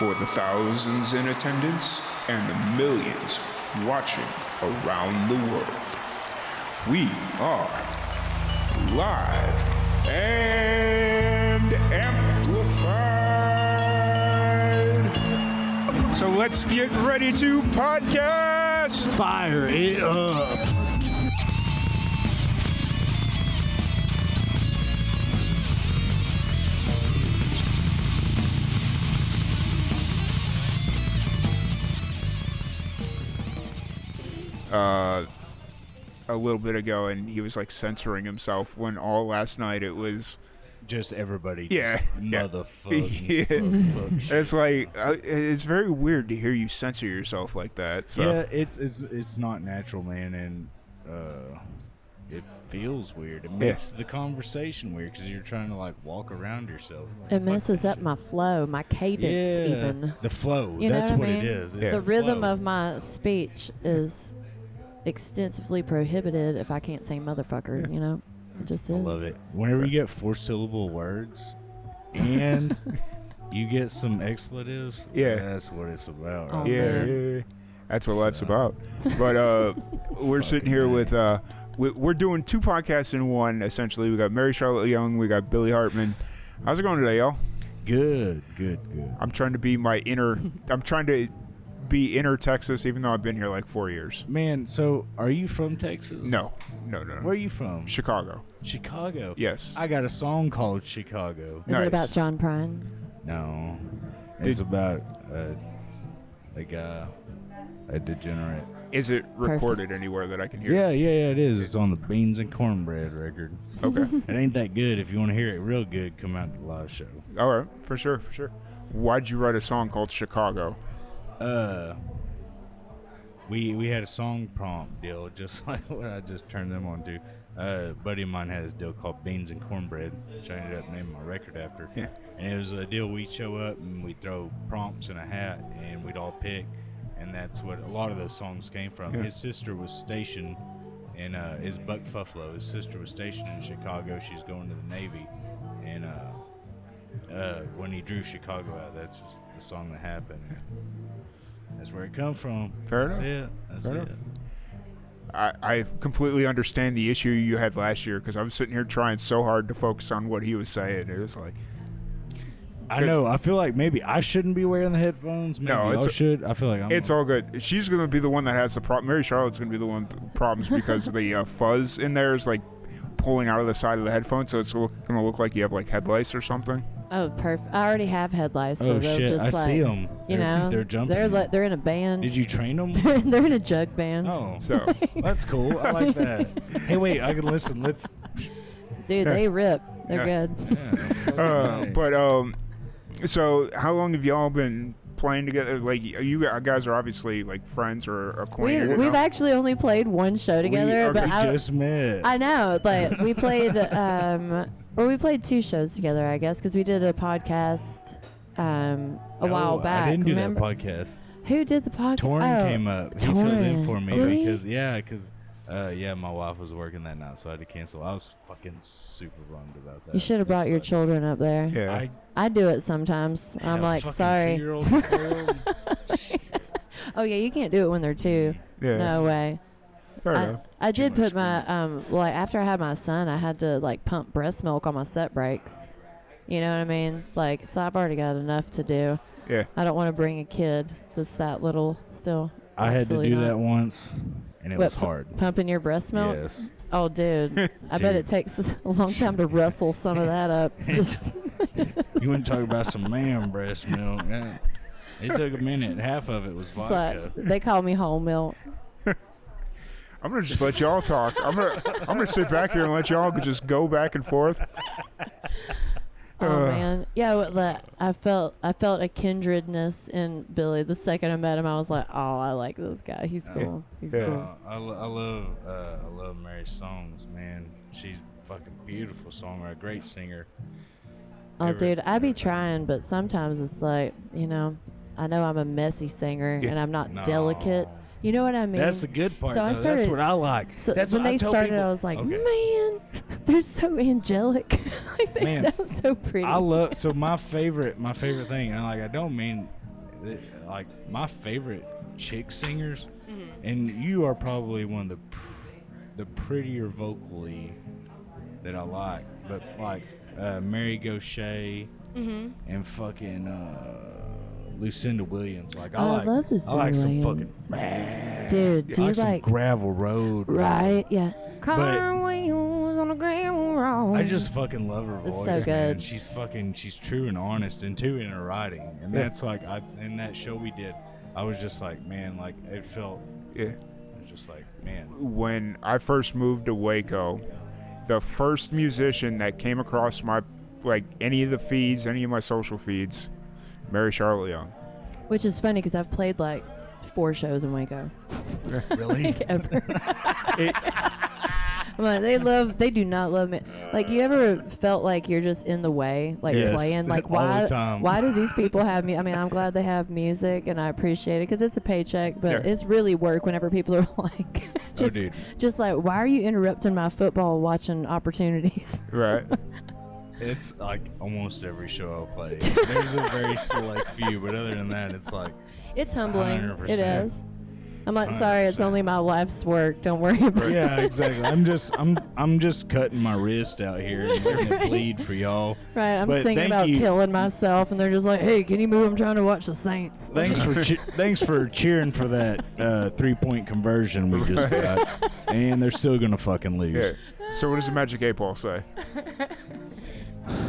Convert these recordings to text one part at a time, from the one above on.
For the thousands in attendance and the millions watching around the world, we are live and amplified. So let's get ready to podcast. Fire it up. A little bit ago, and he was like censoring himself when all last night it was just everybody. Motherfucking. Fuck it's like it's very weird to hear you censor yourself like that. So. Yeah, it's not natural, man, and it feels weird. It makes the conversation weird because you're trying to like walk around yourself. It messes up my flow, my cadence, even the flow. You that's what I mean? it is. The rhythm of my speech is extensively prohibited if I can't say motherfucker. You know, it just is. I love it. Whenever you get 4-syllable words and you get some expletives, that's what it's about. Right? Yeah, that's what life's about. But we're sitting here with we're doing two podcasts in one. Essentially, we got Mary Charlotte Young, we got Billy Hartmann. How's it going today, y'all? Good. I'm trying to be inner Texas, even though I've been here like 4 years. Man, so are you from Texas? No. Where are you from? Chicago. Chicago? Yes. I got a song called Chicago. Is it about John Prine? No. It's about a guy, a degenerate. Is it recorded anywhere that I can hear? Yeah, it is. It's on the Beans and Cornbread record. Okay. It ain't that good. If you want to hear it real good, come out to the live show. All right, for sure. Why'd you write a song called Chicago? We had a song prompt deal, just like what I just turned them on to. A buddy of mine had this deal called Beans and Cornbread, which I ended up naming my record after. Yeah. And it was a deal we'd show up and we'd throw prompts in a hat and we'd all pick, and that's what a lot of those songs came from. Yeah. His sister was stationed in his Buck Fuffalo. His sister was stationed in Chicago. She's going to the Navy, and when he drew Chicago out, that's just the song that happened. That's where it come from. Fair That's enough. That's Fair it. enough. I completely understand the issue you had last year because I was sitting here trying so hard to focus on what he was saying. It was like, I know. I feel like maybe I shouldn't be wearing the headphones. Maybe I should. I feel like it's all good. She's going to be the one that has the problem. Mary Charlotte's going to be the one with the problems because the fuzz in there is like pulling out of the side of the headphones, so it's going to look like you have like headlights or something. Oh, perfect. I already have headlights, so they'll shit! just I see them. They're jumping. They're in a band. Did you train them? they're in a jug band. Oh, so that's cool. I like that. Hey, wait, I can listen. Let's. Dude, they rip. They're good. Yeah, so how long have y'all been playing together? Like, you guys are obviously like friends or acquainted. We've actually only played one show together, we just met. I know, but we played. We played 2 shows together, I guess, because we did a podcast a while back. I didn't do remember? that podcast. Who did the podcast? Torrin came up. He filled in for me did because my wife was working that night, so I had to cancel. I was fucking super bummed about that. You should have brought your children up there. Yeah. I do it sometimes. I'm like, sorry. 2-year-old girl. Oh yeah, you can't do it when they're 2. Yeah. No way. Fair enough. I did put my like after I had my son, I had to like pump breast milk on my set breaks. You know what I mean? Like, so I've already got enough to do. Yeah. I don't want to bring a kid that's that little still. I had to do not. that once, and it was hard. Pumping your breast milk? Yes. Oh, dude. I bet it takes a long time to wrestle some of that up. Just You want to talk about some man breast milk? Yeah. It took a minute. Half of it was vodka. like, they call me whole milk. I'm gonna just let y'all talk. I'm gonna sit back here and let y'all just go back and forth. Oh man, yeah. I felt a kindredness in Billy. The second I met him, I was like, oh, I like this guy. He's cool. He's cool. I love Mary's songs, man. She's fucking beautiful songwriter, great singer. Oh, dude, I be trying, but sometimes it's like, I know I'm a messy singer and I'm not delicate. You know what I mean? That's the good part. So That's what I like. So That's when what they started, people. I was like, man, they're so angelic. Like, they sound so pretty. So my favorite thing, and like I don't mean like my favorite chick singers, and you are probably one of the prettier vocally that I like, but like Mary Gaucher and fucking Lucinda Williams. Like I love Lucinda I like some Williams. fucking Dude, do I you like some like gravel road, right? Yeah. But Car wheels on a gravel road. I just fucking love her It's voice, so man. good. She's true and honest, and too in her writing, and that's like in that show we did, I was just like, man, like it felt, Yeah. it was just like, man, When I first moved to Waco, the first musician that came across my, like, any of the feeds, any of my social feeds, Mary Charlotte Young. Which is funny because I've played like 4 shows in Waco. really. Ever. I'm like, they do not love me. Like, you ever felt like you're just in the way, like Yes, playing? Like, all the why? time. Why do these people have me? I mean, I'm glad they have music, and I appreciate it because it's a paycheck. But Yeah. it's really work whenever people are like, Dude. just like, why are you interrupting my football watching opportunities? Right. It's like almost every show I play. There's a very select few, but other than that, it's like It's humbling. 100%. It is. I'm like, sorry, it's 100%. only my life's work. Don't worry about it. yeah, exactly. I'm just cutting my wrist out here and letting it bleed for y'all. Right, I'm But singing thank about you. killing myself, and they're just like, "Hey, can you move? I'm trying to watch the Saints." Thanks for cheering for that 3-point conversion we just got, and they're still gonna fucking lose. Yeah. So what does the Magic 8 Ball say?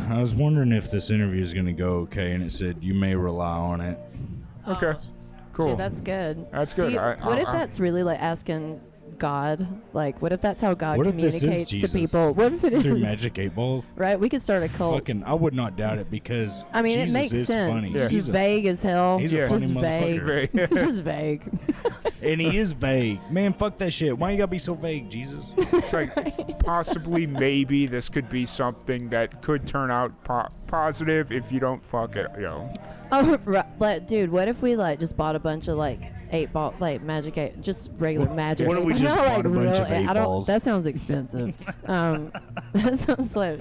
I was wondering if this interview is gonna go okay, and it said you may rely on it. Okay. Cool. Dude, that's good. That's good. What if that's really like asking God? Like, what if that's how God What if this is communicates to Jesus? people? What if it is? Through Magic 8 Balls? Right? We could start a cult. Fucking, I would not doubt it because I mean, Jesus it makes is sense. funny. It's He's just vague as hell. he's a Yeah. funny just vague. motherfucker. Just vague. And he is vague. Man, fuck that shit. Why you gotta be so vague, Jesus? It's like possibly, maybe this could be something that could turn out positive if you don't fuck it, you know. Oh, right. But dude, what if we like just bought a bunch of like 8-ball, like Magic 8, just regular Magic? What if we You just know, bought a bunch real- of 8 I don't- balls? That sounds expensive. That sounds like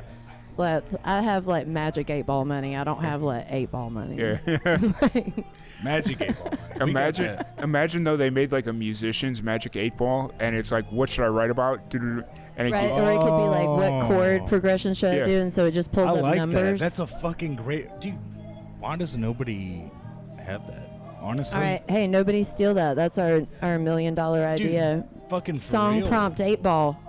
I have like Magic 8-ball money. I don't have like 8-ball money. Yeah. Like, Magic 8 Ball. We got that. Imagine though they made like a musician's Magic 8 Ball, and it's like, what should I write about? And it right, goes, or it could be like, what Oh. chord progression should Yeah. I do? And so it just pulls I up like numbers. that. That's a fucking great... Dude, why does nobody have that? Honestly. All right, hey, nobody steal that. That's our $1 million Dude, idea. fucking for Song real. prompt 8-ball.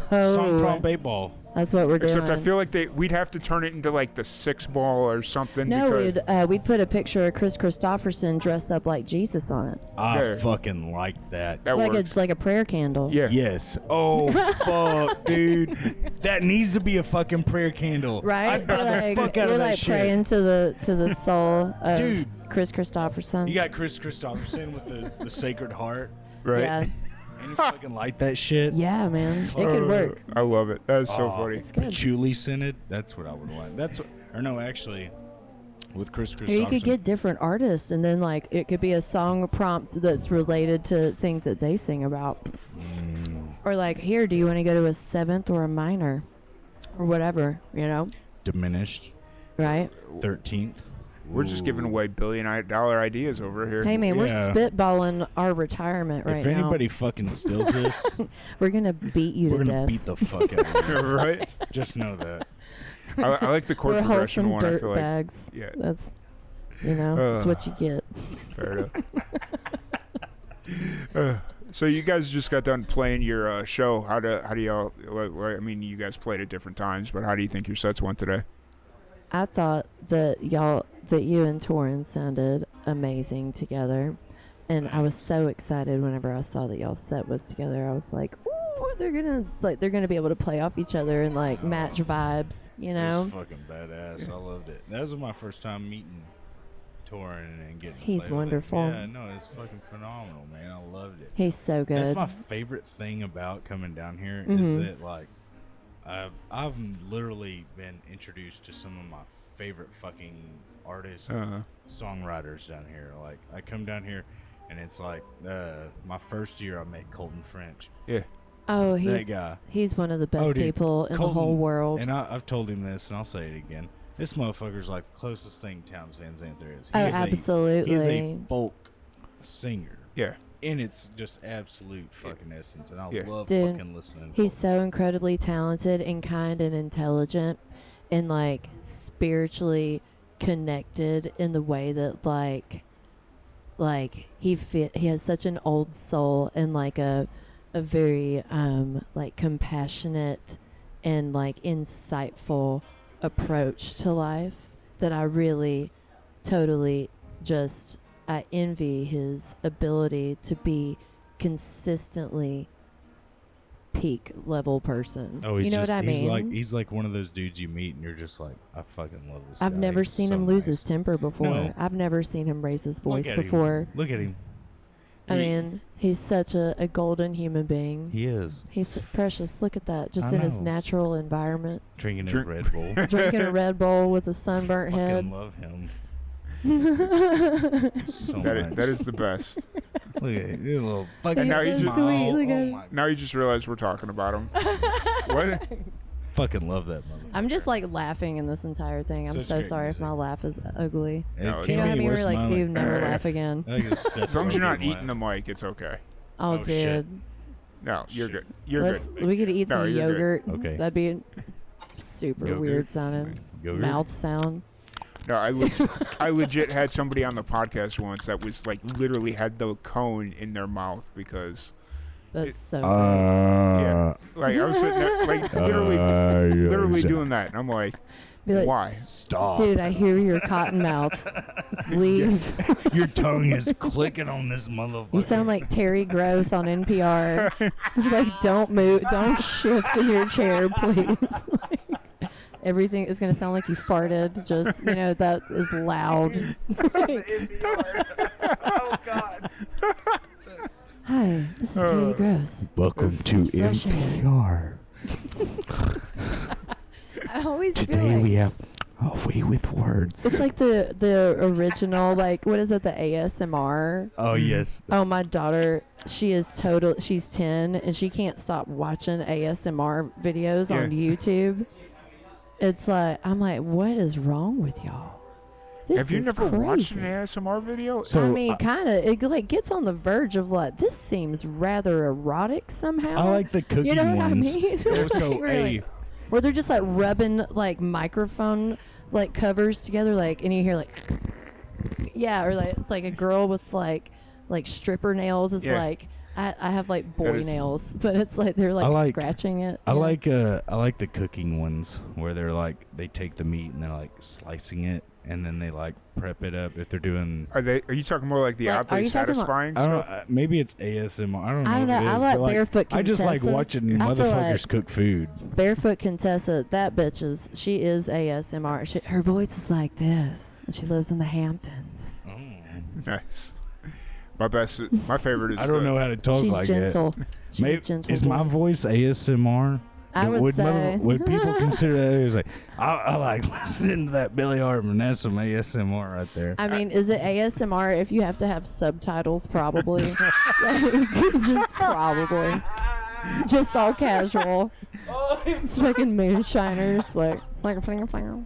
Song prompt 8 Ball. That's what we're doing. except I feel like we'd have to turn it into like the 6-ball or something. No, because we'd put a picture of Chris Christopherson dressed up like Jesus on it, I Yeah. fucking like that. that works. like a prayer candle. Yeah. Yes. Oh, fuck, dude. That needs to be a fucking prayer candle. Right? I'd buy the fuck out we're of that like shit. praying to the soul of Dude. Chris Christopherson. You got Chris Christopherson with the Sacred Heart. Right. Yeah. And you fucking light that shit. Yeah, man. It could work. I love it. That is so Oh, funny. It's good. Patchouli scented. That's what I would want. That's what, or no, actually, with Chris Or Christopherson. you could get different artists, and then like it could be a song prompt that's related to things that they sing about. Or like, here, do you want to go to a 7th or a minor, or whatever, you know? Diminished. Right? 13th. We're just giving away $1 billion ideas over here. Hey man, Yeah. we're spitballing our retirement right If now. anybody fucking steals this, We're gonna beat you we're to gonna death. beat the fuck out of you. Right? Just know that. I like the chord We're progression wholesome one. I dirt feel like. bags. Yeah. That's, that's what you get. Fair enough. So you guys just got done playing your show. How do y'all? I mean, you guys played at different times, but how do you think your sets went today? I thought that you and Torrin sounded amazing together, and I was so excited whenever I saw that y'all set was together. I was like, ooh, they're gonna be able to play off each other and like match vibes, you know? It's fucking badass. I loved it. That was my first time meeting Torrin and getting. to He's play with him. wonderful. Yeah, no, it's fucking phenomenal, man. I loved it. He's so good. That's my favorite thing about coming down here is Mhm. that like I've literally been introduced to some of my favorite fucking artists, songwriters down here. Like I come down here and it's like my first year I met Colton French. Yeah. Oh, That he's guy. one of the best Oh, dude, people in the whole Colton- world. And I've told him this and I'll say it again. This motherfucker's like the closest thing Townes Van Zandt there is. Oh, absolutely. He is a folk singer. Yeah. And it's just absolute fucking essence. And I love Dude, fucking listening to he's so incredibly talented and kind and intelligent and like spiritually connected in the way that like he has such an old soul and like a very like compassionate and like insightful approach to life that I really totally just I envy his ability to be consistently peak level person. Oh, you know what I mean? He's like one of those dudes you meet and you're just like, I fucking love this I've guy. never He's seen so him lose nice. his temper before. No. I've never seen him raise his voice Look at before. Him. Look at him. I mean, he's such a golden human being. He is. He's precious. Look at that. Just I in his know. natural environment. Drinking a Red Bull. Drinking a Red Bull with a sunburnt head. Fucking love him. So That is the best. Look at him. Little fucking now you just- sweet. Look at oh him. my Now you just realize we're talking about him. What? fucking love that motherfucker. I'm just like laughing in this entire thing. I'm Such so great sorry music. if my laugh is ugly. No, It it's You know can't how be many were worse like, than you mine. never laugh again? I think it's Seth As long as you're not Rogen eating the mic, it's okay. Oh, Oh, shit. dude. No, you're Shit. good. You're good. We could eat No, some you're good. yogurt. Okay. That'd be super Yogurt? weird sounding. Yogurt? Mouth sound. No, I legit had somebody on the podcast once that was like literally had the cone in their mouth because That's so yeah, like I was sitting there like literally doing that, and I'm like, Be like, why? Stop. Dude, I hear your cotton mouth. Leave. Your tongue is clicking on this motherfucker. You sound like Terry Gross on NPR. Like, don't move. Don't shift in your chair, please. Like, everything is going to sound like you farted. Just, you know, that is loud. Oh, God. Hi, this is Terry Gross. Welcome to fresh air. NPR. I always feel Today like we have A Way with Words. it's like the original, like, what is it, the ASMR? Oh, yes. Oh, my daughter, she's 10, and she can't stop watching ASMR videos on Yeah. YouTube. It's like, I'm like, what is wrong with y'all? This Have you is never watched crazy. an ASMR video? So, I mean, kind of. It like gets on the verge of like, this seems rather erotic somehow. I like the cooking you know ones. what I mean? Oh, so, Like, where, hey, like, where they're just like rubbing like microphone like covers together, like, and you hear like, yeah, or like a girl with like stripper nails is Yeah. like, I have like boy That is- nails, but it's like they're like, I like- scratching it. I yeah. like the cooking ones where they're like, they take the meat and they're like slicing it and then they like prep it up if they're doing. Are you talking more like the Like, are oddly you talking about- satisfying I don't stuff? know. Maybe it's ASMR. I don't know. I don't know. What it I is, like but, Barefoot I just like Contessa. watching I feel motherfuckers like- cook food. Barefoot Contessa, that bitch she is ASMR. Her voice is like this, and she lives in the Hamptons. Nice. My favorite is. I don't know how to talk She's like gentle. that. She's Maybe, a gentle is my voice ASMR? I would say. Would people consider that? It's like I like listening to that Billy Hartman. That's some ASMR right there. I mean, is it ASMR if you have to have subtitles? Probably. Like, just probably. Just all casual. It's fucking moonshiners. Like a flinger.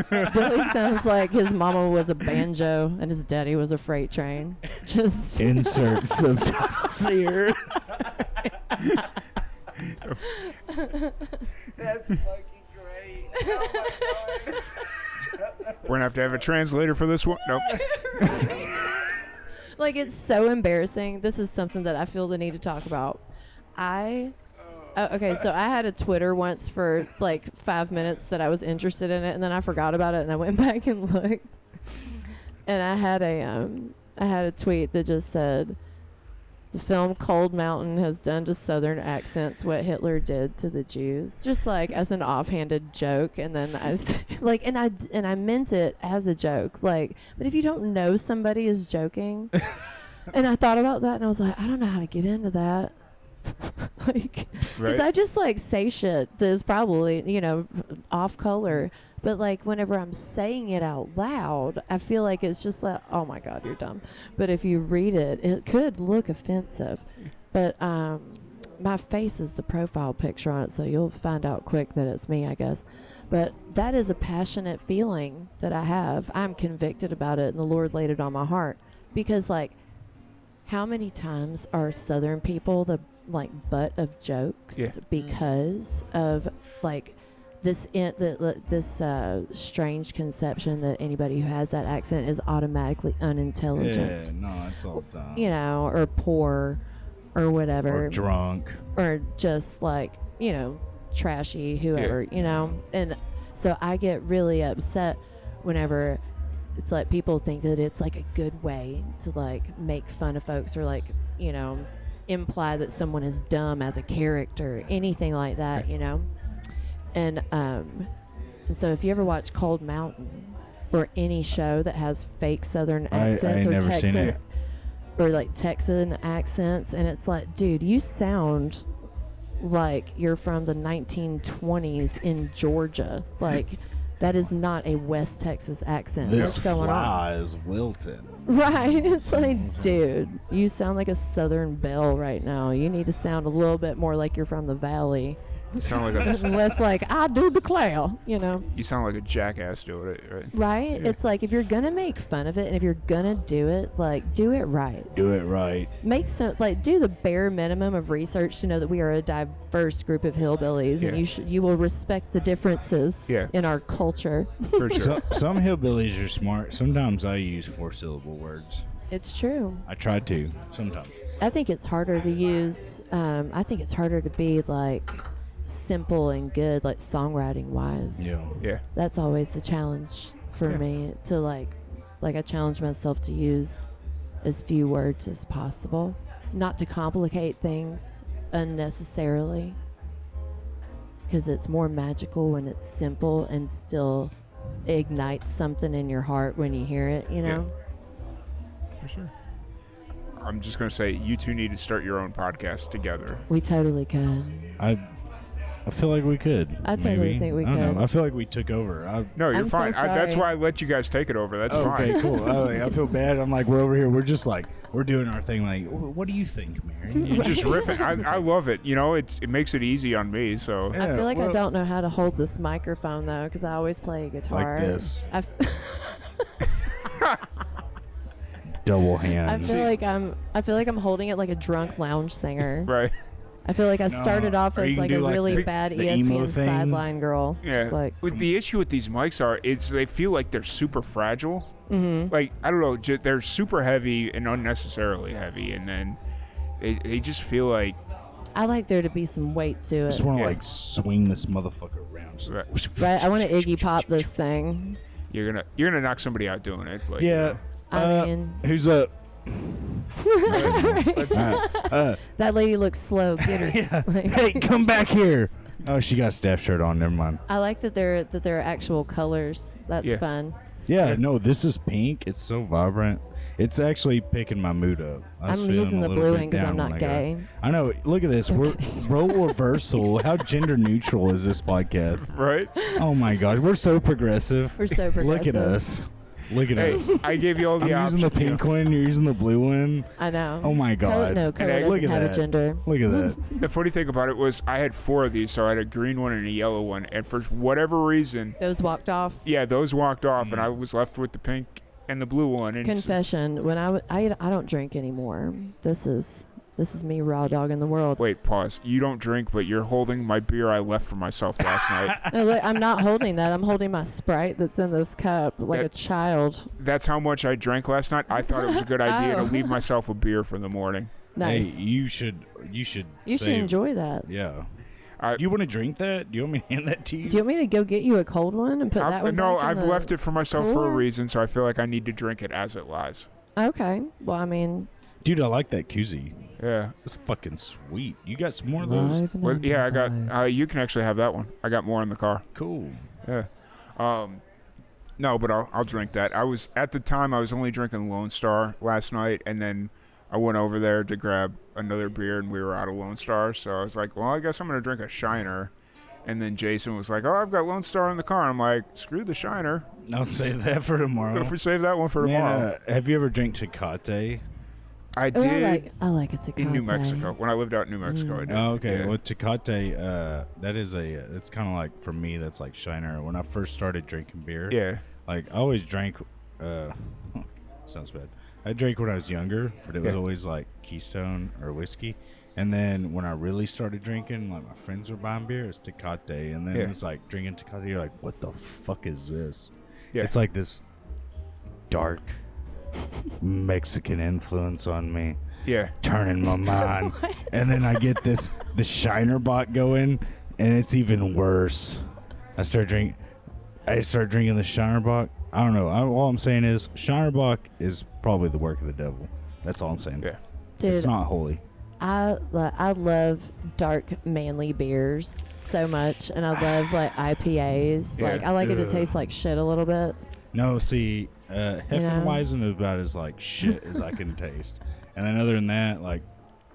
Billy sounds like his mama was a banjo and his daddy was a freight train. Just Insert subtitles here. That's fucking great. We're gonna have to have a translator for this one. Nope. like, it's so embarrassing. This is something that I feel the need to talk about. Okay, so I had a Twitter once for like 5 minutes that I was interested in it, and then I forgot about it, and I went back and looked, and I had a tweet that just said, "The film Cold Mountain has done to Southern accents what Hitler did to the Jews," just like as an offhanded joke, and then I meant it as a joke, like, but if you don't know somebody is joking, and I thought about that, and I was like, I don't know how to get into that. Like, because Right. I just like say shit that is probably, you know, off color, but like whenever I'm saying it out loud, I feel like it's just like, oh my God, you're dumb. But if you read it, it could look offensive. But my face is the profile picture on it, so you'll find out quick that it's me, I guess. But that is a passionate feeling that I have. I'm convicted about it, and the Lord laid it on my heart. Because, like, how many times are Southern people the, like, butt of jokes because of, like, this strange conception that anybody who has that accent is automatically unintelligent. Yeah, no, it's all the time. You know, or poor, or whatever. Or drunk. Or just, like, you know, trashy, whoever, you know. And so I get really upset whenever it's like people think that it's like a good way to, like, make fun of folks or, like, you know, imply that someone is dumb as a character, anything like that, you know. And so if you ever watch Cold Mountain or any show that has fake Southern accents or Texan or like Texan accents, and it's like, dude, you sound like you're from the 1920s in Georgia. Like, that is not a West Texas accent. This What's going fly on? is wilting. Right. It's like, dude, you sound like a Southern belle right now. You need to sound a little bit more like you're from the Valley. You sound like Less like, I do declare, you know. you sound like a jackass doing it, right? Right? Yeah. It's like, if you're going to make fun of it and if you're going to do it, like, do it right. Do it right. Make some, like, do the bare minimum of research to know that we are a diverse group of hillbillies, and you will respect the differences in our culture. For sure. Some hillbillies are smart. Sometimes I use 4-syllable words. It's true. I try to. Sometimes. I think it's harder to use, I think it's harder to be, like, simple and good, like, songwriting wise. Yeah. That's always the challenge for me, to, like I challenge myself to use as few words as possible, not to complicate things unnecessarily, because it's more magical when it's simple and still ignites something in your heart when you hear it, you know? For sure. I'm just going to say, you two need to start your own podcast together. We totally could. I feel like we could. I totally think we I don't could. know. I feel like we took over. No, you're I'm so fine. That's sorry. why I let you guys take it over. That's Okay, fine. cool. I feel bad. I'm like, we're over here. We're just like, we're doing our thing. Like, what do you think, Mary? You just riff it. I love it. You know, it makes it easy on me. So Yeah, I feel like I well- don't know how to hold this microphone, though, because I always play guitar. Like this. I Double hands. I feel like I'm holding it like a drunk lounge singer. right. I feel like I started off or as you can like do a like really the- bad the emo ESPN thing. sideline girl. Yeah. Just like, The issue with these mics is they feel like they're super fragile. Mm-hmm. Like, I don't know, they're super heavy and unnecessarily heavy, and then they just feel like I like there to be some weight to it. just want to Yeah. like swing this motherfucker around. Just Right. Right? I want to Iggy Pop this thing. you're gonna knock somebody out doing it. But, Yeah. I mean, Who's up? let's- that lady looks slow. Get her. Yeah. Like, Hey, come back here. Oh, she got a staff shirt on. Never mind. I like that there are actual colors. That's Yeah. fun. Yeah, no, this is pink. It's so vibrant. It's actually picking my mood up. I was I'm feeling using a the little blue bit one because I'm down not when I got- gay. I know. Look at this. We're role reversal. How gender neutral is this podcast? right? Oh my gosh, we're so progressive. We're so progressive. Look at us. Look at Hey, us. I gave you all the I'm options. using the pink one. You're using the blue one. I know. Oh my God. No, color And doesn't look at have that. a gender. Look at that. The funny thing about it was I had 4 of these, so I had a green one and a yellow one, and for whatever reason, Those walked off. yeah, those walked off, and I was left with the pink and the blue one. And Confession: when I don't drink anymore. This is me raw dogging the world. wait, pause. You don't drink, but you're holding my beer I left for myself last night. No, look, I'm not holding that. I'm holding my Sprite that's in this cup like a child. That's how much I drank last night. I thought it was a good idea Oh. to leave myself a beer for the morning. Nice. Hey, you should. you should save- enjoy that. Yeah. I- Do you want to drink that? Do you want me to hand that to you? Do you want me to go get you a cold one and put that one? No, back in I've the left it for myself for a cooler? reason, so I feel like I need to drink it as it lies. Okay. Well, I mean, Dude, I like that koozie. Yeah. That's fucking sweet. You got some more of those? live and Well, yeah, I got. amplified. You can actually have that one. I got more in the car. Cool. Yeah. No, but I'll drink that. I was at the time I was only drinking Lone Star last night, and then I went over there to grab another beer, and we were out of Lone Star. So I was like, well, I guess I'm gonna drink a Shiner. And then Jason was like, oh, I've got Lone Star in the car. I'm like, screw the Shiner. I'll save that for tomorrow. If we save that one for Man, tomorrow. have you ever drank Tecate? I Oh, did I like a Tecate. in New Mexico. When I lived out in New Mexico, I did. Oh, okay. Yeah. Well, Tecate, that is it's kind of like, for me, that's like Shiner. When I first started drinking beer, Yeah. like I always drank, sounds bad. I drank when I was younger, but it was Yeah. always like Keystone or whiskey. And then when I really started drinking, like my friends were buying beer, it's Tecate. And then Yeah. it was like drinking Tecate, you're like, what the fuck is this? Yeah. It's like this dark Mexican influence on me, Yeah. turning my mind. And then I get the Shiner bot going, and it's even worse. I start drinking the Shiner bot. I don't know. All I'm saying is Shiner bot is probably the work of the devil. That's all I'm saying. Yeah. Dude, It's not holy. I love dark manly beers so much, and I love like IPAs. Yeah. Like I like it to Ugh. taste like shit a little bit. No, see, Hefeweizen is about as like shit as I can taste. And then other than that, like,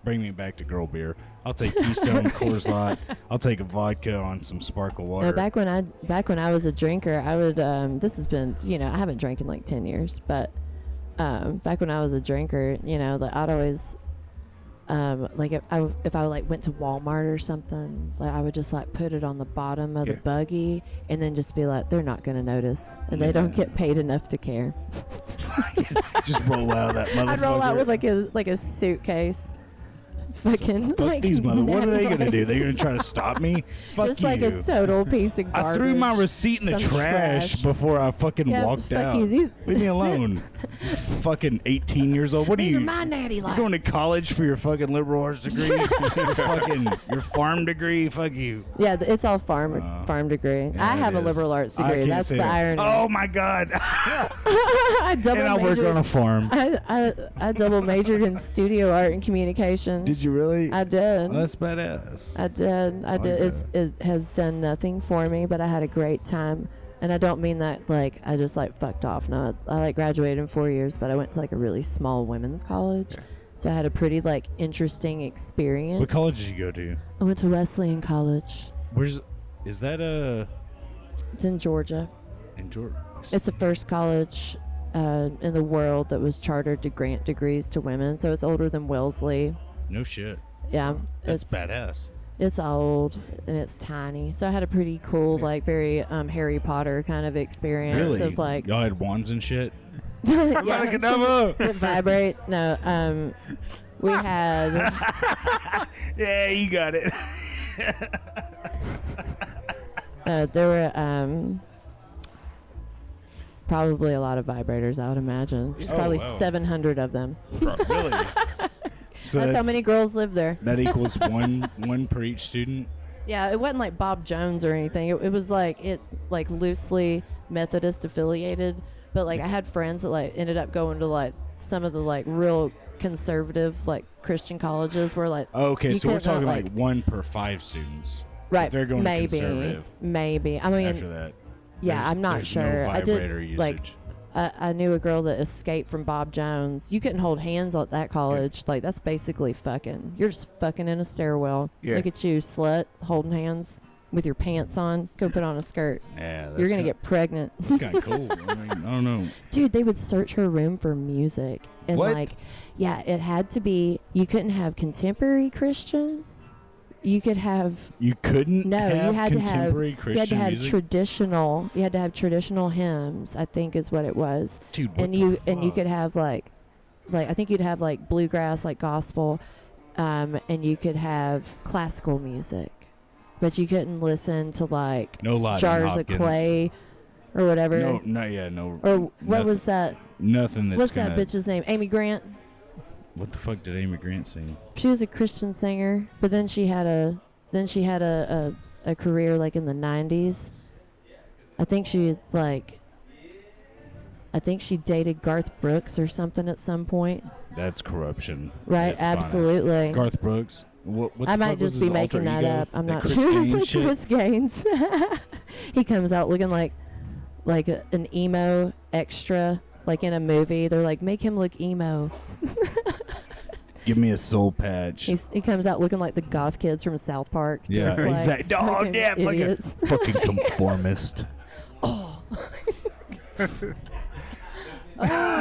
bring me back to girl beer. I'll take Keystone, Coors Light. I'll take a vodka on some sparkle water. No, back when I was a drinker, I would. This has been, I haven't drank in like 10 years, but back when I was a drinker, like I'd always. Like if I like went to Walmart or something, like I would just like put it on the bottom of the Yeah. buggy and then just be like, they're not gonna notice, and they don't get paid enough to care. Just roll out of that motherfucker. I'd roll out with like a suitcase, fucking Fuck like these mother. What are they gonna do? natty They're gonna try to stop me? Fuck just you. like a total piece of garbage. I threw my receipt in the Some trash before I fucking Yeah, walked fuck out. you. These Leave me alone. Fucking 18 years old. What are these you? are my natty You're lights. going to college for your fucking liberal arts degree? your farm degree? Fuck you. Yeah, it's all farm degree. Yeah, I have it a is. liberal arts I degree. can't That's say the that. irony. Oh my god. I double And I work majored. on a farm. I double majored in studio art and communications. Did you really? I did. That's badass. I did. I like did. that. It has done nothing for me, but I had a great time. And I don't mean that like I just like fucked off. No, I like graduated in 4 years, but I went to like a really small women's college. Yeah. So I had a pretty like interesting experience. What college did you go to? I went to Wesleyan College. Is that It's in Georgia. in Georgia? It's the first college in the world that was chartered to grant degrees to women. So it's older than Wellesley. No shit. Yeah, That's it's badass. It's old and it's tiny. So I had a pretty cool, like very Harry Potter kind of experience Really? of like Y'all had wands and shit? yeah, Abracadabra! that vibrate. No, we had Yeah, you got it. there were probably a lot of vibrators. I would imagine. There's Oh, probably wow. 700 of them. Really? So That's how many girls live there. That equals one per each student. Yeah, it wasn't like Bob Jones or anything. It was like loosely Methodist affiliated. But like I had friends that like ended up going to like some of the like real conservative like Christian colleges where like Okay, you so we're couldn't, talking like- like 1 per 5 students. right If they're going to maybe conservative maybe. I mean after that. yeah, I'm not there's sure. No I vibrator did usage. like I knew a girl that escaped from Bob Jones. You couldn't hold hands at that college. Like that's basically fucking. You're just fucking in a stairwell. Yeah. Look at you, slut, holding hands with your pants on. Go put on a skirt. Yeah, You're gonna get pregnant. That's kind of cool. I mean, I don't know. Dude, they would search her room for music. And What? like, yeah, it had to be, you couldn't have contemporary Christian. You could have, You couldn't no, have you had to have, contemporary you had to Christian have music? you had to have traditional hymns, I think is what it was. Dude, what And the you fuck? could have like, I think you'd have like bluegrass, like gospel, and you could have classical music. But you couldn't listen to like No Lightning Jars Hopkins. of Clay or whatever. No, no. Or what nothing- was that? Nothing that's What's gonna... that bitch's name? Amy Grant. What the fuck did Amy Grant sing? She was a Christian singer, but then she had a career like in the 90s. I think she dated Garth Brooks or something at some point. That's corruption. Right, It's finest. absolutely. Garth Brooks. What the I fuck might was just be his alter making that ego? up. I'm That not Chris sure. Gaines It's like shit? Chris Gaines. He comes out looking like an emo extra, like in a movie. They're like, make him look emo. Give me a soul patch. He comes out looking like the goth kids from South Park. Yeah, just like exactly. Oh, fucking yeah, fucking- idiots. fucking conformist. Oh,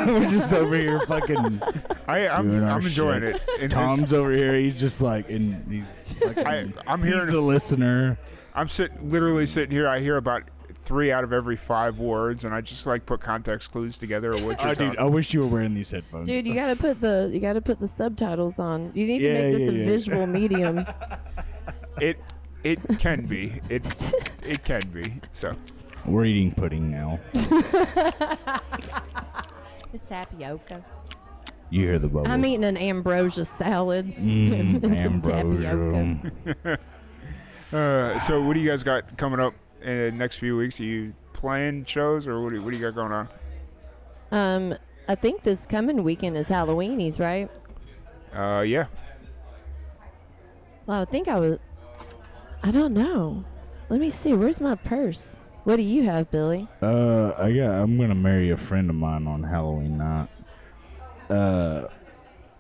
We're just over here fucking. I'm doing our enjoying shit. it. And Tom's over here. He's just like, and he's fucking, I'm he's hearing. the listener. I'm literally sitting here. I hear about 3 out of every 5 words, and I just like put context clues together of what you're Dude, talking. I wish you were wearing these headphones. Dude, you gotta put the subtitles on. You need to Yeah, make this yeah, a yeah. visual medium. It can be. It can be. So We're eating pudding now. It's tapioca. You hear the bubbles. I'm eating an ambrosia salad and some tapioca. Ambrosia. so what do you guys got coming up in the next few weeks? Are you playing shows, or what do you got going on? I think this coming weekend is Halloweenies, right? Yeah. Well, I don't know. Let me see. Where's my purse? What do you have, Billy? I'm gonna marry a friend of mine on Halloween night.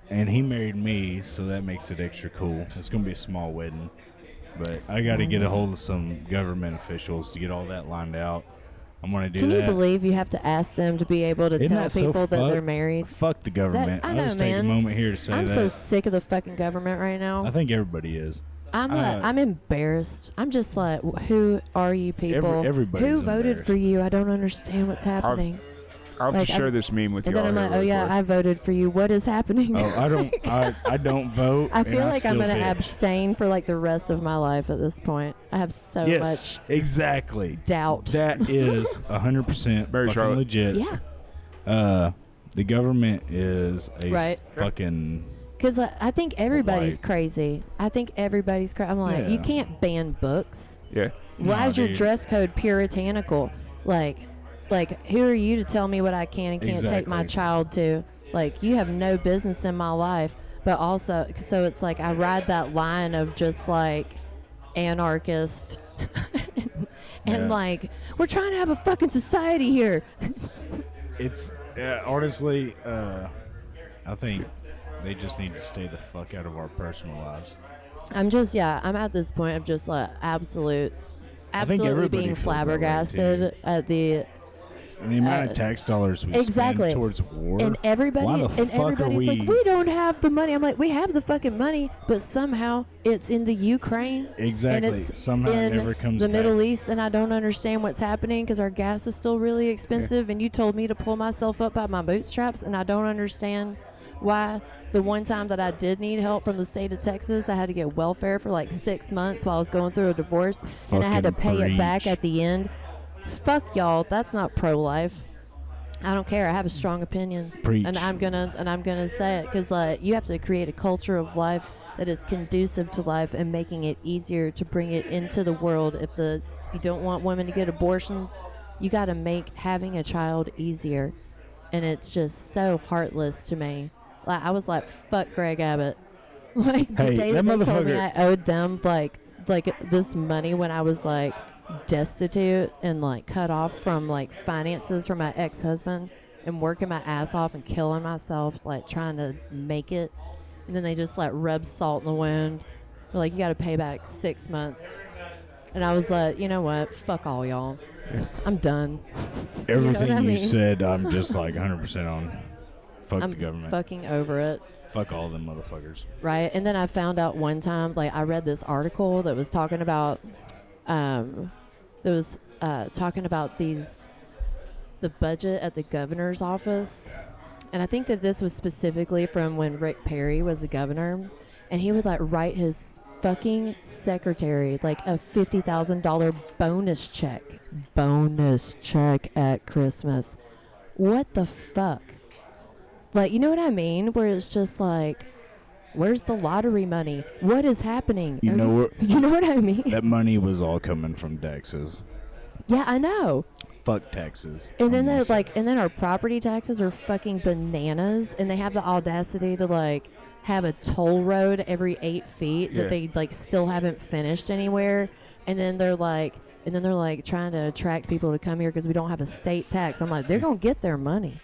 And he married me, so that makes it extra cool. It's gonna be a small wedding, but I got to get a hold of some government officials to get all that lined out. I'm gonna do Can that. you believe you have to ask them to be able to Isn't tell that so people that they're fucked? married? Fuck the government. I I'll know, just take a man. moment here to say I'm that. so sick of the fucking government right now. I think everybody is. I'm embarrassed. I'm just like, who are you people? Everybody's who voted embarrassed. for you? I don't understand what's happening. I'll have Like, to share I'm- this meme with And you. then I'm like, oh yeah, I voted for you. What is happening? Oh, I don't vote. I feel and like I'm still gonna bitch. abstain for like the rest of my life at this point. I have so Yes, much exactly. doubt. That is 100% Very fucking Charlotte. legit. Yeah, The government is a Right. fucking. because I think everybody's Like- crazy. I think everybody's crazy. I'm like, you Yeah. can't ban books. Yeah. Why Nah, is your dude. dress code puritanical? Like, who are you to tell me what I can and can't take my Exactly. child to? Like, you have no business in my life. But also, so it's like I ride that line of just like anarchist and Yeah. like, we're trying to have a fucking society here. It's honestly, I think they just need to stay the fuck out of our personal lives. I'm at this point of just like absolutely everybody being feels that way, flabbergasted too. at the And the amount of tax dollars we exactly. spend towards war. and Why everybody the and fuck are everybody's like, we don't have the money. I'm like, we have the fucking money, but somehow it's in the Ukraine. Exactly. And it's Somehow it in never comes the back. Middle East, and I don't understand what's happening because our gas is still really expensive. And you told me to pull myself up by my bootstraps, and I don't understand why. The one time that I did need help from the state of Texas, I had to get welfare for like 6 months while I was going through a divorce, and I had to Fucking pay it back preach. at the end. Fuck y'all, that's not pro-life. I don't care. I have a strong opinion, Preach. and I'm gonna say it because like you have to create a culture of life that is conducive to life and making it easier to bring it into the world. If you don't want women to get abortions, you got to make having a child easier, and it's just so heartless to me. Like I was like, fuck Greg Abbott. Like the Hey, day that that they told me motherfucker- I owed them like this money when I was like destitute and like cut off from like finances from my ex-husband and working my ass off and killing myself like trying to make it, and then they just like rub salt in the wound. They're like, you got to pay back 6 months, and I was like, you know what, fuck all y'all, I'm done. Everything what I you mean? said, I'm just like 100% on. Fuck I'm the government. fucking over it. Fuck all them motherfuckers. Right. And then I found out one time, like I read this article that was talking about the budget at the governor's office. And I think that this was specifically from when Rick Perry was the governor, and he would like write his fucking secretary like a $50,000 bonus check at Christmas. What the fuck? Like, you know what I mean? Where it's just like, where's the lottery money? What is happening? You know what? You know what I mean? That money was all coming from taxes. Yeah, I know. Fuck taxes. And then I'm there's gonna like, and then our property taxes are fucking bananas, and they have the audacity to like have a toll road every 8 feet Yeah. that they like still haven't finished anywhere, and then they're like trying to attract people to come here because we don't have a state tax. I'm like, they're gonna get their money.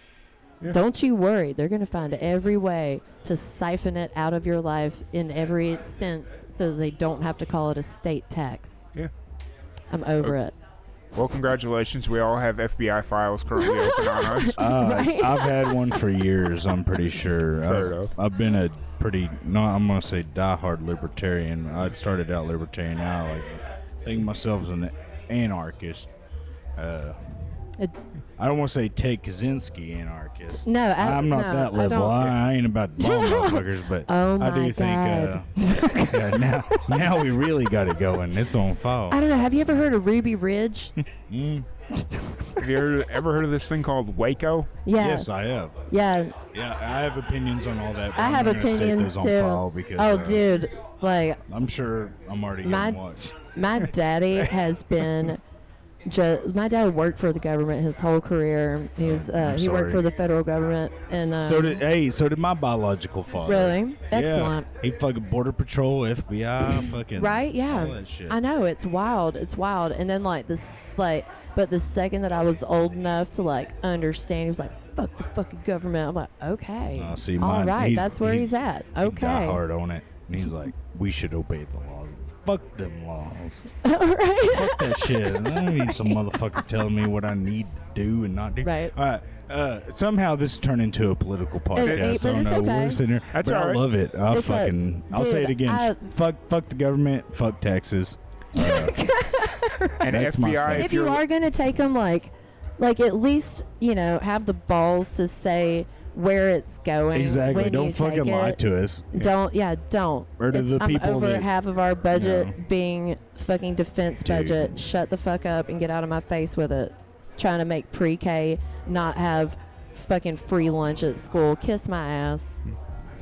Yeah. Don't you worry. They're gonna find every way to siphon it out of your life in every sense, so they don't have to call it a state tax. Yeah. I'm over it. Well, congratulations. We all have FBI files currently open on us. Right? I've had one for years, I'm pretty sure. Fair enough. I've been a pretty, I'm going to say diehard libertarian. I started out libertarian. Now I think myself as an anarchist. I don't want to say Ted Kaczynski anarchist. No, I'm not no, that I level. don't- I ain't about bomb motherfuckers, but Oh I do my think yeah, now we really got it going. It's on file. I don't know. Have you ever heard of Ruby Ridge? Have you ever heard of this thing called Waco? Yeah. Yes, I have. Yeah. Yeah, I have opinions on all that. But I I'm have not gonna state opinions those too. on file because, Oh, dude. Like, I'm sure I'm already My- getting watched. my daddy has been. My dad worked for the government his whole career. He was he worked sorry. for the federal government, and So did my biological father. really excellent. Yeah, he fucking border patrol, FBI, fucking Right? Yeah. all that shit. I know, it's wild. It's wild. And then like this, like, but the second that I was old enough to like understand, he was like, "Fuck the fucking government." I'm like, okay, See, all mine, right, that's where he's at. He Okay, die hard on it. And he's like, we should obey the laws. Fuck them laws. all right. Fuck that shit. I don't need some motherfucker telling me what I need to do and not do. Right. All right. Somehow this turned into a political podcast. but I don't it's know. okay. We're sitting here. That's but all I right. love it. I'll It's I'll say it dude, again. Fuck the government. Fuck taxes. And That's my FBI, stance. If you are gonna take them, like at least have the balls to say where it's going. Exactly. when Don't you fucking take lie it. to us. Don't don't. Or to the I'm people over that- half of our budget No. being fucking defense Dude. budget. Shut the fuck up and get out of my face with it. Trying to make pre-K not have fucking free lunch at school. Kiss my ass.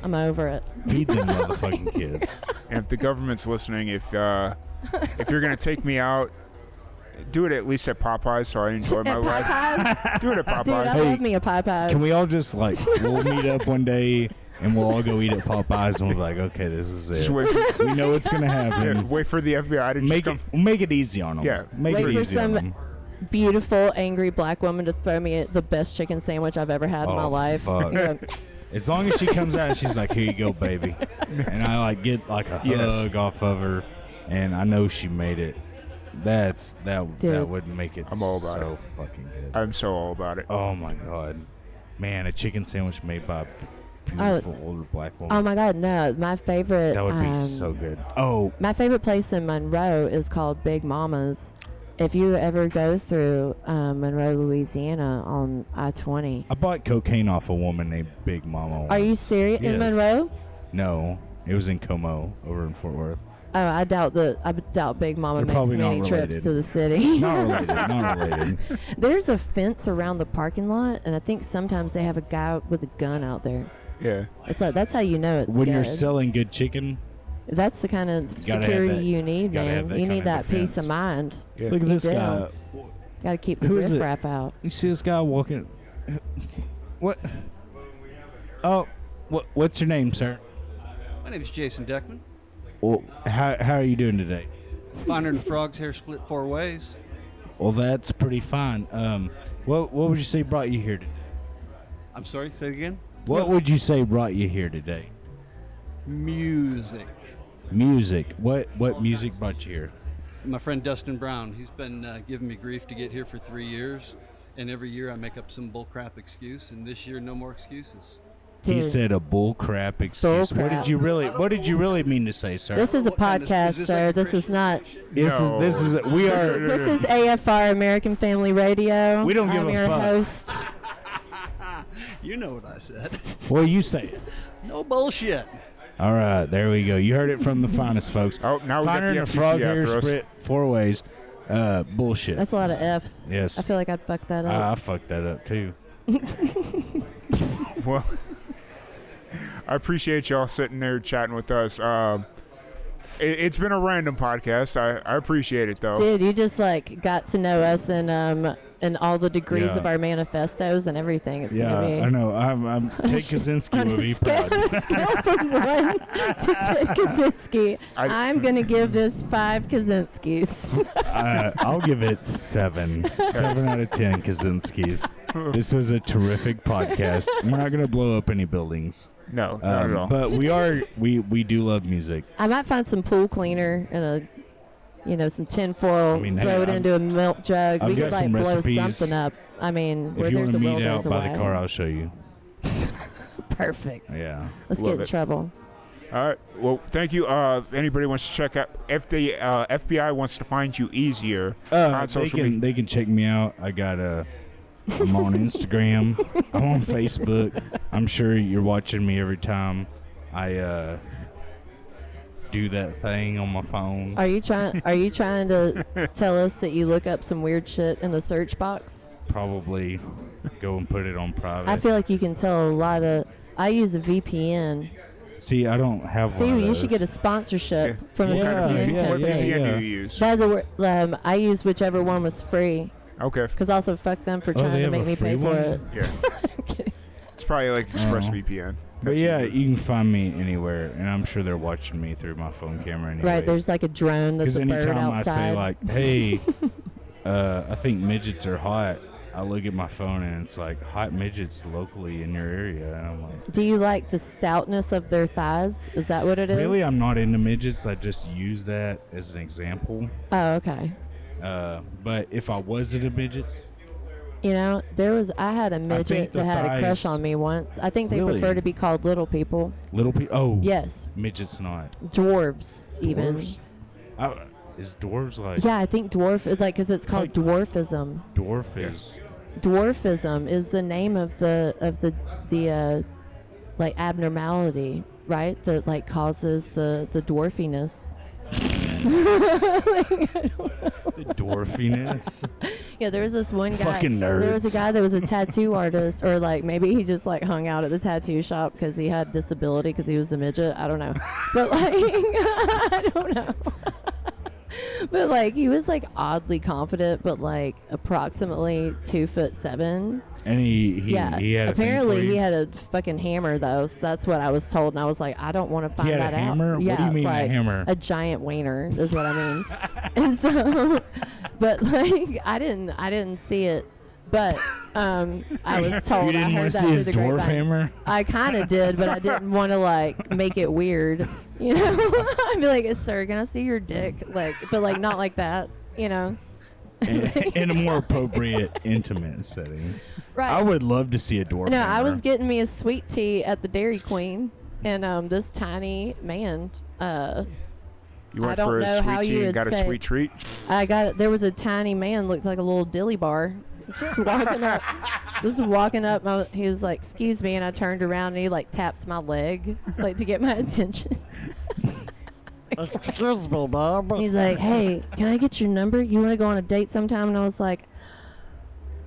I'm over it. Feed them motherfucking kids. and if the government's listening, if you're gonna take me out, do it at least at Popeyes, so I enjoy my At life. Popeyes? Do it at Dude, I Popeyes. Hey, love me a Popeyes. Can we all just we'll meet up one day and we'll all go eat at Popeyes and we'll be like, okay, this is Just it. wait for, We know what's gonna happen. wait for the FBI to just Make come. it easy on them. Yeah. Make Wait it for easy on some them. beautiful, angry black woman to throw me the best chicken sandwich I've ever had in my Oh, life. fuck. Yeah. As long as she comes out and she's like, here you go, baby, and I get a Yes. hug off of her, and I know she made it. That Dude. would make it I'm all about so fucking good. I'm so all about it. Oh my god, man, a chicken sandwich made by a beautiful older black woman. Oh my God, no! My favorite. That would be so good. Oh, My favorite place in Monroe is called Big Mama's. If you ever go through Monroe, Louisiana on I-20, I bought cocaine off a woman named Big Mama. are you serious? In Yes. Monroe? No, it was in Como over in Fort Worth. Oh, I doubt Big Mama They're makes probably not many trips related. to the city. Not related. Not related. There's a fence around the parking lot, and I think sometimes they have a guy with a gun out there. Yeah. It's like that's how you know it's When good. you're selling good chicken, That's the kind of gotta have security that- you need, gotta have man. that You kind need of that peace defense. of mind. Yeah. look at You this do. guy. Got to keep the Who is it? riffraff out. You see this guy walking? What? Oh, what's your name, sir? My name is Jason Deckman. Well, how are you doing today? Finer than frogs, hair split 4 ways. Well, that's pretty fine. What would you say brought you here today? I'm sorry, say it again. What would you say brought you here today? Music. Music. What music brought you here? My friend Dustin Brown, he's been giving me grief to get here for 3 years. And every year I make up some bullcrap excuse. And this year, no more excuses. He Dude, said a bull crap excuse. Bull crap. What did you really mean to say, sir? this is a What kind of- podcast, is this sir. like a This is Christian not. No. this is we are This is AFR American Family Radio. We don't give I'm a your fuck. host. You know what I said. well, you say it. No bullshit. All right, there we go. You heard it from the finest folks. Oh, now we got Finer the than a FCC frog hair after us. split 4 ways. Bullshit. That's a lot of F's. Yes. I feel like I'd fuck that up. I fucked that up too. Well, I appreciate y'all sitting there chatting with us. It's been a random podcast. I appreciate it though. Dude, you just got to know us and all the degrees Yeah. of our manifestos and everything. It's Yeah, gonna be I know. I'm Ted Kaczynski on will a be scale, proud. on a scale from 1 to 10 Kaczynski. I'm gonna give this 5 Kaczynskis. I'll give it 7. 7 out of 10 Kaczynskis. This was a terrific podcast. We're not gonna blow up any buildings, No, not at all. but we do love music. I might find some pool cleaner and a some tinfoil, throw it into a milk jug. I've We got could like some blow recipes. something up. I mean, where If you there's want a to will, meet out there's a by way. the car, I'll show you. Perfect. Yeah. Let's Love get in it. trouble. All right. Well, thank you. Anybody wants to check out if the FBI wants to find you easier on social media? They can check me out. I'm on Instagram. I'm on Facebook. I'm sure you're watching me every time I do that thing on my phone. Are you trying to tell us that you look up some weird shit in the search box? Probably go and put it on private. I feel like you can tell a lot of. I use a VPN. See, I don't have one of You those. should get a sponsorship from a What kind of VPN what company. VPN do you use? I use whichever one was free. Okay. Because also fuck them for Oh, trying they to have make a me pay free for one? it. Yeah. I'm kidding. It's probably like ExpressVPN. But That's yeah, easy. you can find me anywhere, and I'm sure they're watching me through my phone camera anyways. Right, there's like a drone that's Because a bird anytime outside. I say like, "Hey, I think midgets are hot," I look at my phone and it's like hot midgets locally in your area, and I'm like, Do you like the stoutness of their thighs? Is that what it is? really, I'm not into midgets. I just use that as an example. Oh, okay. But if I was into midgets, I had a midget the that had a crush thighs- on me once. I think they Really? prefer to be called little people. little people. Oh, Yes, midgets not. dwarves even. Dwarves? Is dwarves like Yeah, I think dwarf is like because it's called Like- dwarfism. dwarf is? Dwarfism is the name of the like abnormality, right? That like causes the dwarfiness. The dwarfiness. Yeah, there was this one guy. Fucking There was a nerds. guy that was a tattoo artist, or like maybe he just like hung out at the tattoo shop because he had disability because he was a midget. I don't know, but like I don't know. But like he was like oddly confident, but like approximately 2'7". And he Yeah. had Apparently a thing for he you? had a fucking hammer though. So that's what I was told, and I was like, I don't want to find had a that hammer? out. What do you mean a like hammer? a giant wiener is what I mean. And so, but like I didn't see it, but I was told. You didn't I want heard to that see through his the dwarf grapevine. hammer? I kind of did, but I didn't want to like make it weird. I'd be like, "Sir, can I see your dick?" Like, but like not like that. In a more appropriate, intimate setting. Right. I would love to see a dwarf No, hammer. I was getting me a sweet tea at the Dairy Queen, and this tiny man, You went I don't for a know how sweet you tea and would got a say- sweet treat. there was a tiny man, looked like a little dilly bar, just walking up. Just walking up, he was like, "Excuse me," and I turned around and he like tapped my leg, like to get my attention. Excuse me, Bob. He's like, "Hey, can I get your number? You want to go on a date sometime?" And I was like,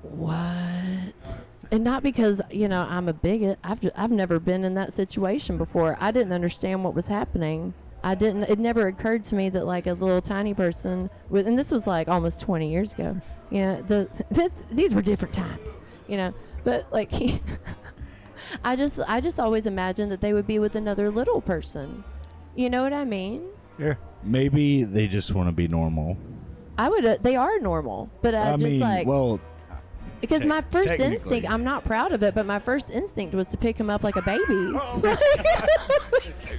"What?" And not because I'm a bigot. I've never been in that situation before. I didn't understand what was happening. It never occurred to me that like a little tiny person with, and this was like almost 20 years ago. These were different times. But like I just always imagined that they would be with another little person. You know what I mean? Yeah. Maybe they just want to be normal. They are normal, but because my first technically. instinct, I'm not proud of it, but my first instinct was to pick him up like a baby.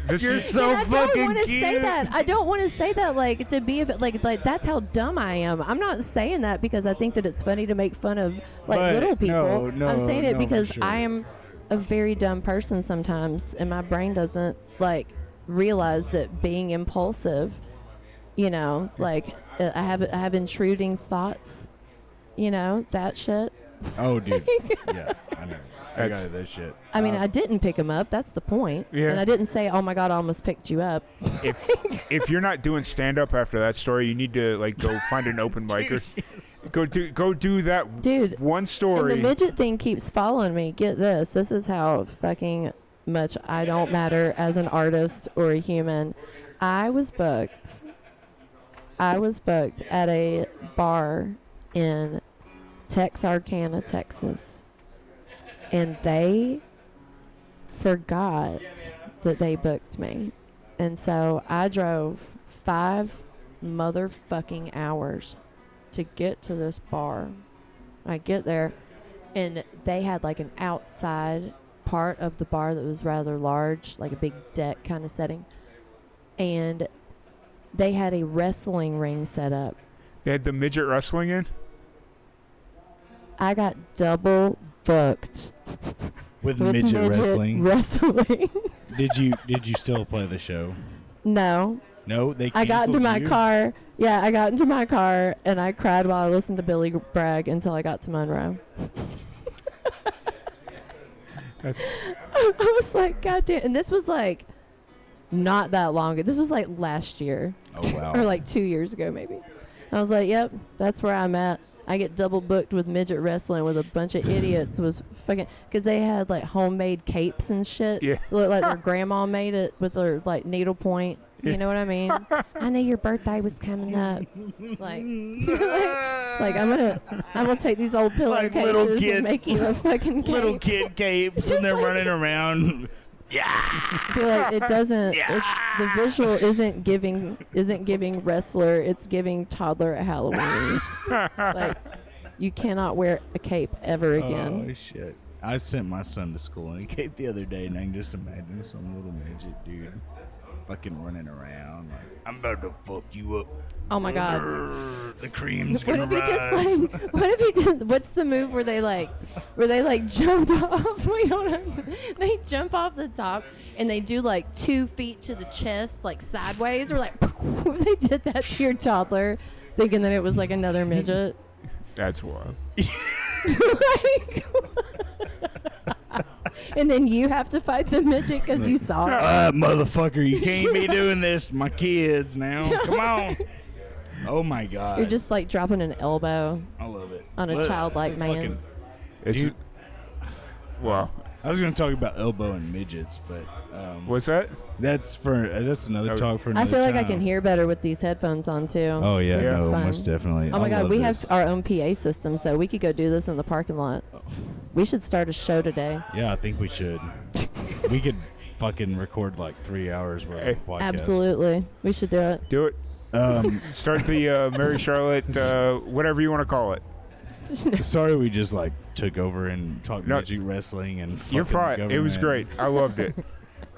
This is so And I don't fucking want to say cute. that. I don't want to say that like to be like that's how dumb I am. I'm not saying that because I think that it's funny to make fun of like But little people. no, I'm saying it for because sure. I am a very dumb person sometimes, and my brain doesn't like realize that being impulsive, like I have intruding thoughts, that shit. Oh, dude. Yeah, I know. I got that shit. I mean, I didn't pick him up. That's the point. Yeah. And I didn't say, "Oh my God, I almost picked you up." if you're not doing stand up after that story, you need to like go find an open micer. Go do that Dude, one And story. the midget thing keeps following me. Get this. This is how fucking much I don't matter as an artist or a human. I was booked at a bar in Texarkana, Texas. And they forgot that they booked me. And so I drove 5 motherfucking hours to get to this bar. I get there, and they had like an outside part of the bar that was rather large, like a big deck kind of setting. And they had a wrestling ring set up. They had the midget wrestling in. I got double booked With with midget wrestling. wrestling. Did you still play the show? No. No, they. I got into canceled my you? car. Yeah, I got into my car and I cried while I listened to Billy brag until I got to Monroe. That's I was like, God damn. And this was like not that long ago. This was like last year. Oh wow. Or like 2 years ago, maybe. I was like, yep, that's where I'm at. I get double booked with midget wrestling with a bunch of idiots. Was fucking because they had like homemade capes and shit. Yeah. Look like their grandma made it with their like needlepoint. You know what I mean? I knew your birthday was coming up. Like I'm gonna take these old Like little pillowcases kid- and make you a fucking cape. Little kid capes and they're running around. Be like, it doesn't. It's, the visual isn't giving wrestler. It's giving toddler at Halloween. Like, you cannot wear a cape ever again. Oh shit! I sent my son to school in a cape the other day, and I can just imagine some little midget dude fucking running around like, "I'm about to fuck you up." Oh my god! The cream's What gonna if he rise. just like? What if he did? What's the move where they jump off? We don't know. They jump off the top and they do like 2 feet to the chest, like sideways, or like if they did that to your toddler, thinking that it was like another midget. That's wild. Like, and then you have to fight the midget because you saw it. Motherfucker, you can't be doing this to my kids now. Come on. Oh my god. You're just like dropping an elbow I love it. on a childlike man. Fucking- It's Dude. well. I was gonna talk about elbow and midgets, but What's that? that's another Oh. talk for I another feel like I time. can hear better with these headphones on too. Oh yeah, This is no, fun. most definitely. Oh my I god, love we this. have our own PA system, so we could go do this in the parking lot. We should start a show today. Yeah, I think we should. We could fucking record like 3 hours worth Hey. of podcast. Absolutely, we should do it. Do it. Start the Mary Charlotte, whatever you want to call it. Sorry, we just like took over and talked No. midget wrestling and. You're fucking fine. It was great. government. I loved it.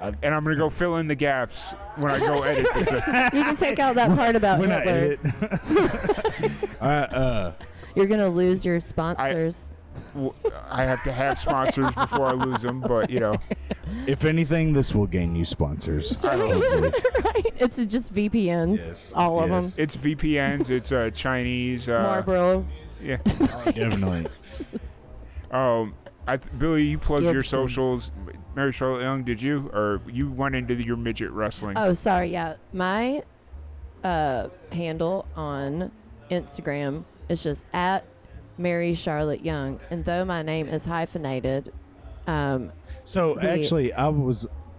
And I'm gonna go fill in the gaps when I go edit the thing. You can take out that part about When I Hitler. edit. All right. You're gonna lose your sponsors. I have to have sponsors before I lose them, but you know, If anything, this will gain you sponsors. I don't know. Right? It's just VPNs, Yes, all of them. yes. It's VPNs. It's Chinese. Marlboro. Yeah. Definitely. Billy, you plugged your Gibson. socials. Mary Charlotte Young, did you, or you went into your midget wrestling? Oh, sorry. Yeah, my handle on Instagram is just at Mary Charlotte Young, and though my name is hyphenated, So The- actually, I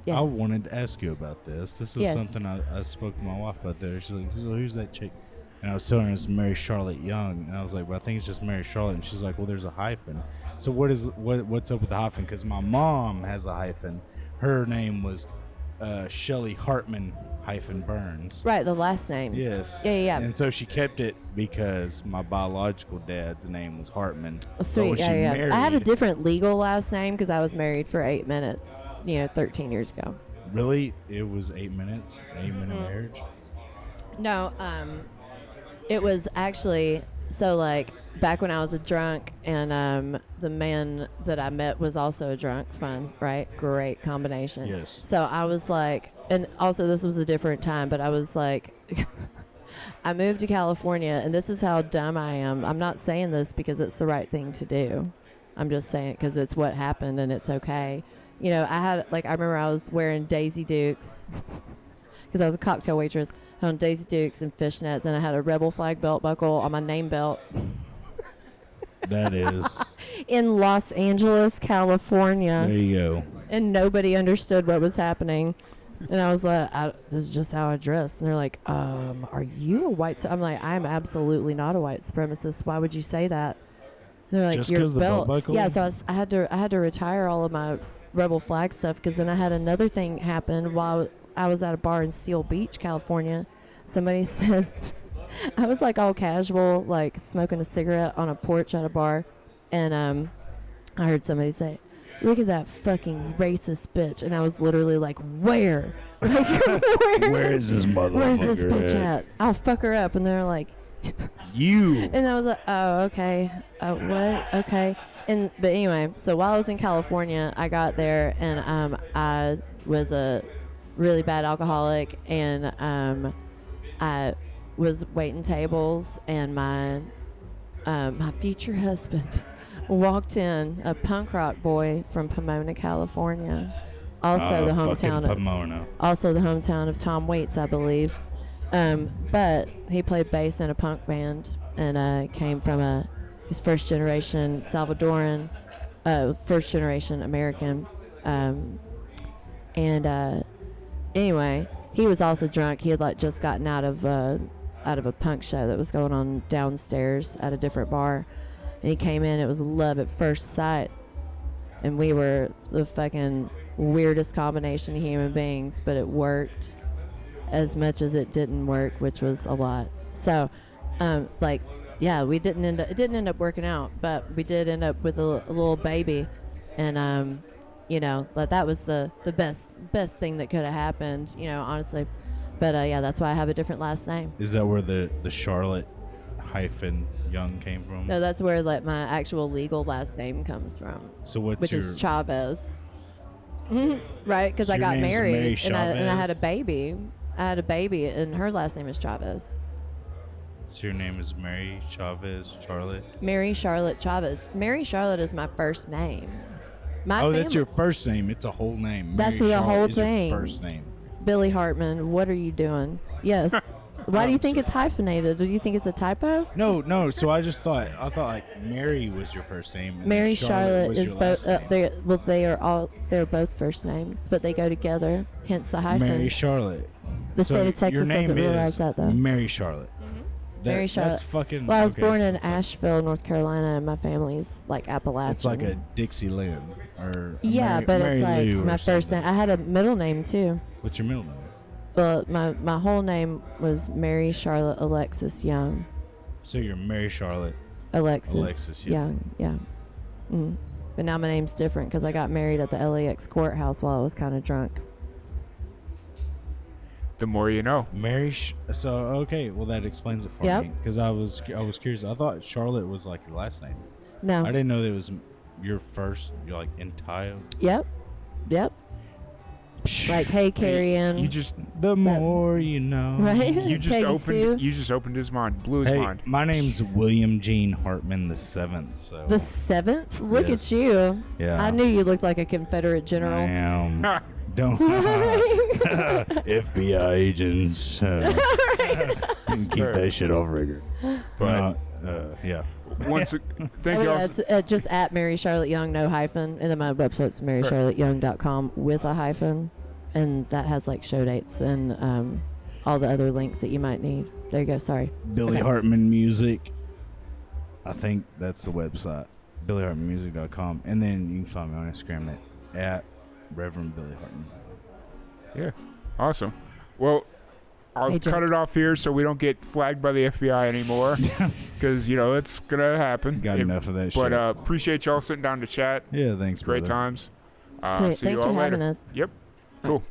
yes. wanted to ask you about this. This was Yes. something I spoke to my wife about there. She's like, "So who's that chick?" And I was telling her it's Mary Charlotte Young, and I was like, "Well, I think it's just Mary Charlotte." And she's like, "Well, there's a hyphen." So what's up with the hyphen? Because my mom has a hyphen. Her name was Shelley Hartmann hyphen Burns. right, the last names. Yes. Yeah. And so she kept it because my biological dad's name was Hartman. Oh, sweet. But when she Yeah. I had a married- different legal last name because I was married for 8 minutes, 13 years ago. Really? It was 8 minutes? 8-minute Mm-hmm. marriage? No, it was actually so like back when I was a drunk, and the man that I met was also a drunk. Fun, right? Great combination. Yes. So I was like, and also this was a different time, but I was like, I moved to California, and this is how dumb I am. I'm not saying this because it's the right thing to do. I'm just saying it because it's what happened and it's okay. I remember I was wearing Daisy Dukes because I was a cocktail waitress. I had Daisy Dukes and fishnets, and I had a rebel flag belt buckle on my name belt That is. in Los Angeles, California. There you go. And nobody understood what was happening. And I was like, this is just how I dress. And they're like, are you a white? I'm like, I'm absolutely not a white supremacist. Why would you say that? They're like, Just your 'cause the belt buckle? Yeah, so I had to retire all of my rebel flag stuff because then I had another thing happen while I was at a bar in Seal Beach, California. Somebody said, I was like all casual, like smoking a cigarette on a porch at a bar. And I heard somebody say, look at that fucking racist bitch. And I was literally like, where? Like, Where is this motherfucker? Where's this bitch at? I'll fuck her up. And they're like, You. and I was like, oh, okay. What? Okay. But anyway, so while I was in California, I got there and I was a really bad alcoholic, and I was waiting tables, and my future husband walked in, a punk rock boy from Pomona, California, also the hometown of Tom Waits, I believe. But he played bass in a punk band, and came from his first generation Salvadoran, first generation American, anyway, he was also drunk. He had like just gotten out of a punk show that was going on downstairs at a different bar, and he came in. It was love at first sight, and we were the fucking weirdest combination of human beings, but it worked as much as it didn't work, which was a lot. So, yeah, it didn't end up working out, but we did end up with a little baby, and like that was the best thing that could have happened, honestly. But yeah, that's why I have a different last name. Is that where the Charlotte hyphen Young came from? No, that's where like my actual legal last name comes from. So which is Chavez, right? Because So I your got name's married Mary and I had a Chavez? baby. And her last name is Chavez. So your name is Mary Chavez Charlotte? Mary Charlotte Chavez. Mary Charlotte is my first name. That's your first name. It's a whole name. That's Mary the Charlotte whole is your thing. first name. Billy Hartmann, what are you doing? Yes. Why do you think it's hyphenated? Do you think it's a typo? No. So I thought like Mary was your first name. And Mary then Charlotte was is your last both. name. They're both first names, but they go together. Hence the hyphen. Mary Charlotte. The So state of Texas your name doesn't realize is that though. Mary Charlotte. Mary Charlotte. That's fucking. Well, I was okay. born in It's like- Asheville, North Carolina, and my family's like Appalachian. It's like a Dixieland or a yeah, Mary, but Mary it's like Lou or my first something. name. I had a middle name too. What's your middle name? Well, my whole name was Mary Charlotte Alexis Young. So you're Mary Charlotte. Alexis Young. Yeah. But now my name's different because I got married at the LAX courthouse while I was kind of drunk. The more you know. So okay, well that explains it for Yep. me because I was curious. I thought Charlotte was like your last name. No. I didn't know that it was your first. You're like entire. Yep. Like, hey, Carrie Ann. You just The more you know. Right? you just Peggy opened Sue. you just opened his mind, blew his Hey, mind. my name's William Gene Hartman the 7th. So The 7th? Look Yes. at you. yeah, I knew you looked like a Confederate I general. am. Don't FBI agents. Keep that shit off record. But Yeah. once thank Oh, you yeah, all. it's just at Mary Charlotte Young, no hyphen. And then my website's marycharlotteyoung.com with a hyphen. And that has like show dates and all the other links that you might need. There you go. Sorry. Billy Okay. Hartman Music. I think that's the website. BillyHartmanMusic.com. And then you can find me on Instagram at Reverend Billy Hartman. Yeah, awesome. Well, I'll Hey, Jim. cut it off here so we don't get flagged by the FBI anymore, because it's gonna happen. Got enough of that But shit. appreciate y'all sitting down to chat. Yeah, thanks, Great brother. times. Sweet. See Thanks you all for having later. us. Yep. Cool.